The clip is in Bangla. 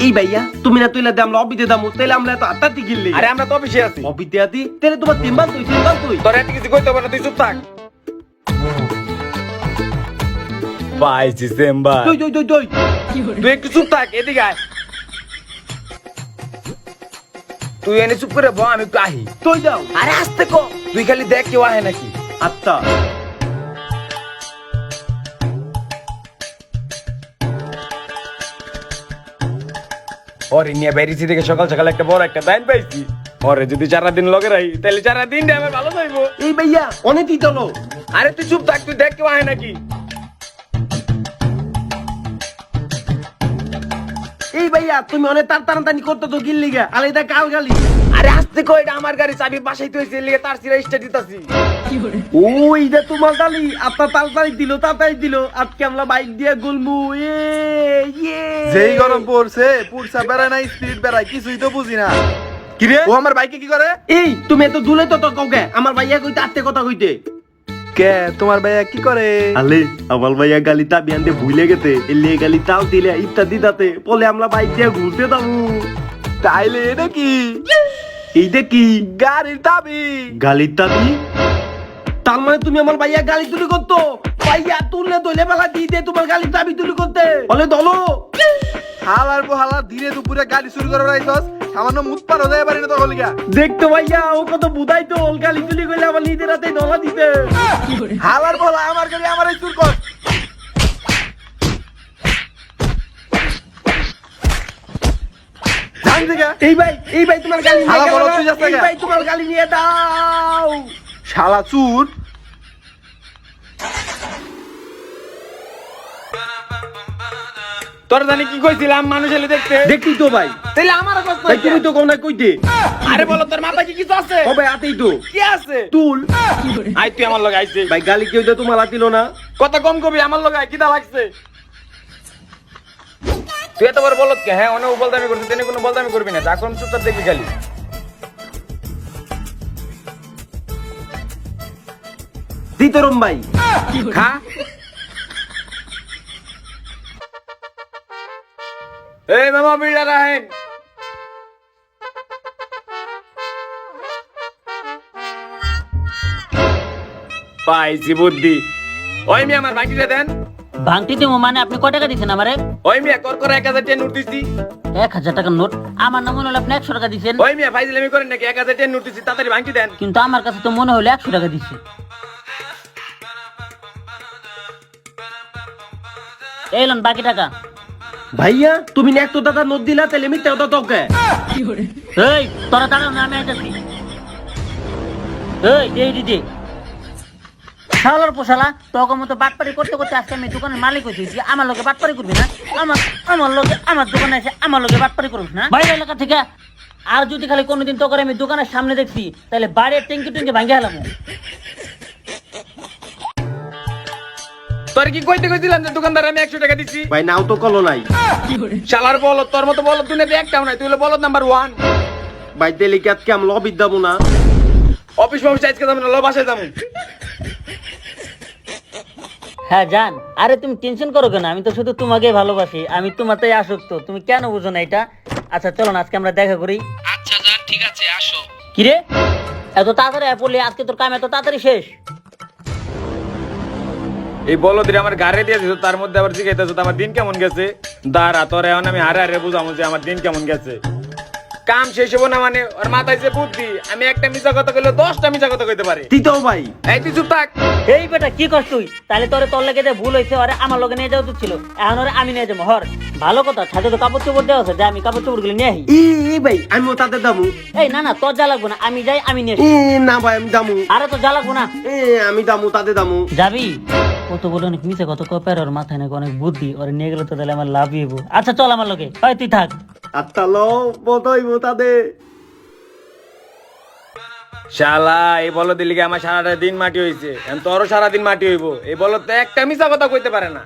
এই ভাইয়া তুমি না তুইলা দাম অবিতে দাম তাইলে আমরা তো আটটা টিকিট লিখি। আরে আমরা তো অফিসে আছি। অবিতে আতি তাহলে তোমার তিনবার তুই তোর এত কিছু কইতে পারে না, তুই চুপ থাক। পাইছি চেম্বার। তুই একটু চুপ থাক, এদিকে আয়। তুই এনে চুপ করে বল, আমি একটু আহি। তুই যাও। আরে আস্তে কো, তুই খালি দেখ কেউ আহে নাকি। আচ্ছা ওরে নিয়ে বেরিয়েছি দেখে সকাল সকাল একটা বড় একটা দাইন পাইছি। ওরে যদি 4 দিন লগে রাই তাহলে 4 দিন আমার ভালো যাইবো। এই ভাইয়া অনেক দিতলো। আরে তুই চুপ থাক, তুই দেখ কেউ আহে নাকি। এই ভাইয়া তুমি অনেক তাড়াতাড়ি করতে তো গিল্লি গা আলাদা কাল গালি। আরে আস্তে কো, এটা আমার গাড়ি, চাবি বাসাই তো হইছে, লিগে তার সিরা স্টার্ট দিতাছি। ওই যে তোমার গালি আপনার তাড়াতাড়ি দিল আজকে আমরা বাইক দিয়ে গুলমু। যেই গরম পড়ছে পুরসা বেড়ায় না, স্পিড বেড়ায়, কিছুই তো বুঝি না। কিরে ও আমার বাইকে কি করে? এই তুমি এত দুলে তো কাউকে আমার ভাইয়া কইতে আত্তে কথা কইতে। কে তোমার ভাইয়া কি করে? আলে আমার ভাইয়া গালি তাবি আনতে ভুলে গেছে এলে গালি তাও দিলে ইত্যাদি দাতে বলে আমরা বাইক দিয়ে ঘুরতে যাবো। তাইলে এটা কি? এইটা কি? গাড়ির চাবি। গালির তাবি? তার মানে তুমি আমার ভাইয়া গালি তুলি করতো? ভাইয়া তুললে দইলে বেলা দিয়ে তোমার গালি চাবি তুলি করতে বলে দলো। হালার হালা ধীরে দুপুরে গাড়ি শুরু করে রাইছস, সামান্য মুখ পার হয়ে যায় পারি না তো হলিগা। দেখতো ভাইয়া ও কত বুধাই তো গালি তুলি করলে আবার নিজের হাতে ডলা দিতে। হালার বলা আমার গাড়ি আমারই চুর কর। জান দিগা এই ভাই তোমার গালি নিয়ে হালা গেল বলো, না? তুই যাস না এই গা। ভাই তোমার গালি নিয়ে দাও। শালা চুর। তোর জানি কি কইছিলাম মানুষ এলে দেখতে। দেখি তো ভাই। তাইলে আমার কথা ভাই তুমি তো কোন না কইতে। আরে বলো তোর মাথায় কি কিছু আছে? হবে আতেই তো কি আছে? তুল। আই তুই আমার লগে আইছিস। ভাই গালি কেউ তো তোমার হাতিল না। কথা কম কবি, আমার লগে আই, কিটা লাগছে? তুই এত বড় বলত কে? হ্যাঁ অনেক বলদামি করছিস, তেনে কোনো বলদামি করবি না, যা কোন চুপচাপ দেখবি খালি। দিতরম ভাই খা। এই মামা বিড়া রাহেন। পাইছি বুদ্ধি। ওই মিয়া আমার বাকিটা দেন। ভাঙতি দেবো মানে আপনি কয় টাকা দিচ্ছেন আমারে? ওই মিয়া কর 1000 টাকা নোট দিছি। 1000 টাকার নোট? আমার না মনে হলো আপনি 100 টাকা দিচ্ছেন। ওই মিয়া ফাইজলামি করেন নাকি? 1000 টাকা নোট দিছি, তাড়াতাড়ি ভাঙতি দেন। কিন্তু আমার কাছে তো মনে হলো 100 টাকা দিচ্ছে। এই লন বাকি টাকা। ভাইয়া তুমি না একটু দাদা নোট দিলা তাহলে মিথ্যা কথা তোকে। এই তোরা দাঁড়াও না, আমি আইতাছি। এই দিদি শালার পোশালা তোকে মতো বাটপারি করতে করতে আজকে আমি দোকানের মালিক হয়েছি। আমার লোকে বাটপারি করবি না? আমার লোকে আমার দোকানে এসে আমার লোকে বাটপারি করবি না বাইরে এলাকা থেকে। আর যদি খালি কোনোদিন তোকে আমি দোকানের সামনে দেখছি তাহলে বাইরের ট্যাঙ্কি ভাঙে হেলাম। তোর কি কইতে কইছিলাম যে দোকানদার আমি 100 টাকা দিছি? ভাই নাও তো কলো নাই। শালার বলত, তোর মতো বলত দুনিয়াতে একটাও নাই, তুই হলো বলত নাম্বার 1। ভাই দিলে কি আজকে আমি লবির যাবো না? অফিস আজকে যাবো না, ল বাসায় যাবো। হ্যাঁ জান, আরে তুমি টেনশন করো কেন? আমি তো শুধু তোমাকে ভালোবাসি, আমি তোমাতেই আসক্ত, তুমি কেন বুঝো না এটা? আচ্ছা চলো না আজকে আমরা দেখা করি। আচ্ছা যান, ঠিক আছে, আসো। কিরে এত তাড়াতাড়ি পড়লি? আজকে তোর কাম এত তাড়াতাড়ি শেষ? এই বলদের আমার গাড়ি দিয়ে দিত, তার মধ্যে আবার জিজ্ঞাসা তো আমার দিন কেমন গেছে। দাঁড়া তোর এখন আমি হারে বুঝাবো যে আমার দিন কেমন গেছে। কাম শেষ হবো না মানে ওর মাথায় যে বুদ্ধি, আমি একটা মিছা কথা কইলে 10টা মিছা কথা কইতে পারে। দিতেও ভাই এই তুই চুপ থাক। এই বেটা কি করছ তুই? তাহলে তোর লেগে যে ভুল হয়েছে, ওরে আমার লগে নিয়ে যাওয়া উচিত ছিল। এখন ওরে আমি নিয়ে যাবো। হর ভালো কথা, সাথে তো কাপড় চোপড় দেওয়া আছে, যে আমি কাপড় চোপড় গুলো নিয়ে আহি। এই ভাই আমিও তাদের দামু। এই না তোর যা লাগবো না, আমি যাই, আমি নিয়ে আসি। না ভাই আমি দামু। আরে তো যা লাগবো না। আমি দামু তাদের দামু। যাবি? কত বলে অনেক মিছে কত কপের, ওর মাথায় নাকি অনেক বুদ্ধি, ওরে নিয়ে গেলে তো তাহলে আমার লাভই হইব। আচ্ছা চল আমার লগে, হয় তুই থাক। আত্মা লো বতইব তাদের। শালা এই বলদ দিলিকে আমার সারাটা দিন মাটি হইছে, এখন তোরও সারাদিন মাটি হইব। এই বলদ তো একটা মিছা কথা কইতে পারে না।